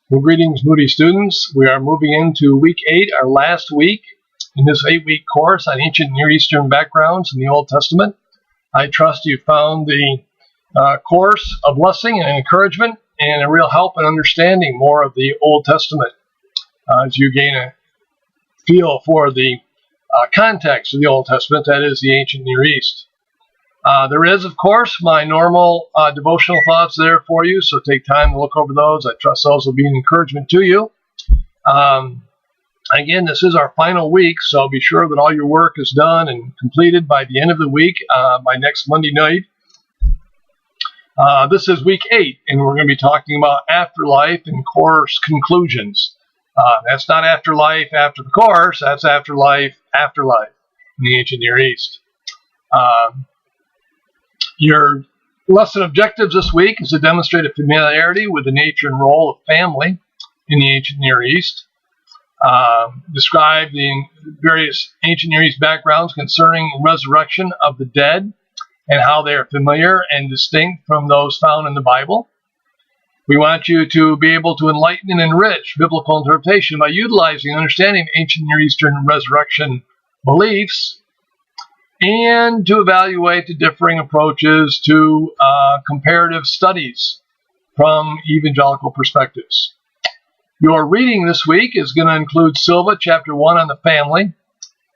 Well, greetings, Moody students. We are moving into week 8, our last week in this 8-week course on ancient Near Eastern backgrounds in the Old Testament. I trust you found the course a blessing and encouragement and a real help in understanding more of the Old Testament as you gain a feel for the context of the Old Testament, that is the ancient Near East. There is, of course, my normal devotional thoughts there for you, so take time to look over those. I trust those will be an encouragement to you. Again, this is our final week, so be sure that all your work is done and completed by the end of the week, by next Monday night. This is week 8, and we're going to be talking about afterlife and course conclusions. That's not afterlife after the course, that's afterlife in the ancient Near East. Your lesson objectives this week is to demonstrate a familiarity with the nature and role of family in the ancient Near East. Describe the various ancient Near East backgrounds concerning resurrection of the dead and how they are familiar and distinct from those found in the Bible. We want you to be able to enlighten and enrich biblical interpretation by utilizing and understanding ancient Near Eastern resurrection beliefs, and to evaluate the differing approaches to comparative studies from evangelical perspectives. Your reading this week is going to include Silva, chapter 1 on the family,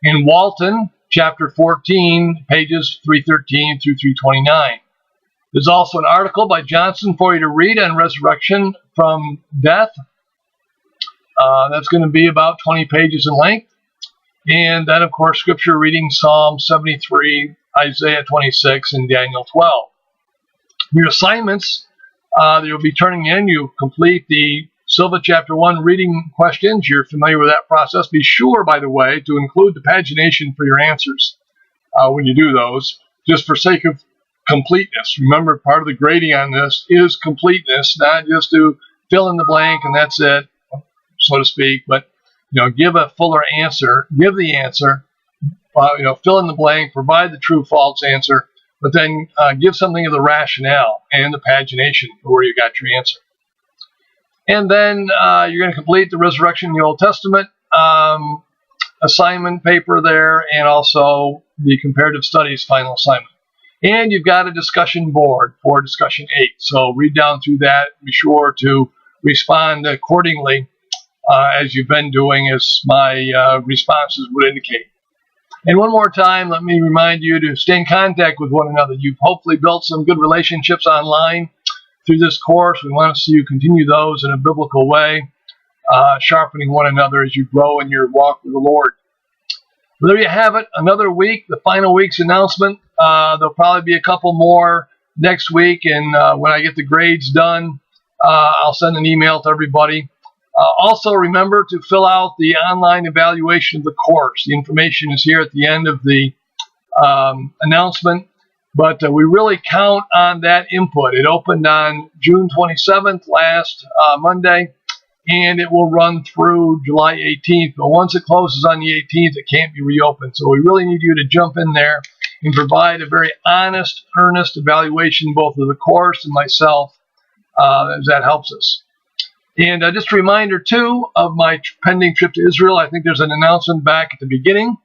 and Walton, chapter 14, pages 313 through 329. There's also an article by Johnson for you to read on resurrection from death. That's going to be about 20 pages in length. And then, of course, scripture reading Psalm 73, Isaiah 26, and Daniel 12. Your assignments that you'll be turning in, you complete the Silva chapter 1 reading questions. You're familiar with that process. Be sure, by the way, to include the pagination for your answers when you do those, just for sake of completeness. Remember, part of the grading on this is completeness, not just to fill in the blank and that's it, so to speak, but give a fuller answer, give the answer, fill in the blank, provide the true false answer, but then give something of the rationale and the pagination for where you got your answer. And then you're going to complete the resurrection in the Old Testament assignment paper there, and also the comparative studies final assignment. And you've got a discussion board for discussion 8. So read down through that. Be sure to respond accordingly as you've been doing, as my responses would indicate. And one more time, let me remind you to stay in contact with one another. You've hopefully built some good relationships online through this course. We want to see you continue those in a biblical way, sharpening one another as you grow in your walk with the Lord. Well, there you have it, another week, the final week's announcement. There'll probably be a couple more next week, and when I get the grades done, I'll send an email to everybody. Also, remember to fill out the online evaluation of the course. The information is here at the end of the announcement, but we really count on that input. It opened on June 27th, last Monday, and it will run through July 18th. But once it closes on the 18th, it can't be reopened. So we really need you to jump in there and provide a very honest, earnest evaluation, both of the course and myself, as that helps us. And just a reminder, too, of my pending trip to Israel. I think there's an announcement back at the beginning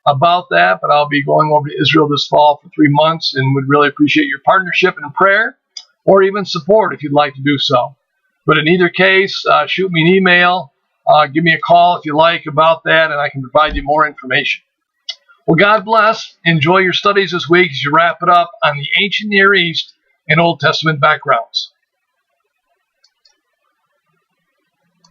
about that, but I'll be going over to Israel this fall for 3 months and would really appreciate your partnership and prayer, or even support if you'd like to do so. But in either case, shoot me an email, give me a call if you like about that, and I can provide you more information. Well, God bless. Enjoy your studies this week as you wrap it up on the ancient Near East and Old Testament backgrounds.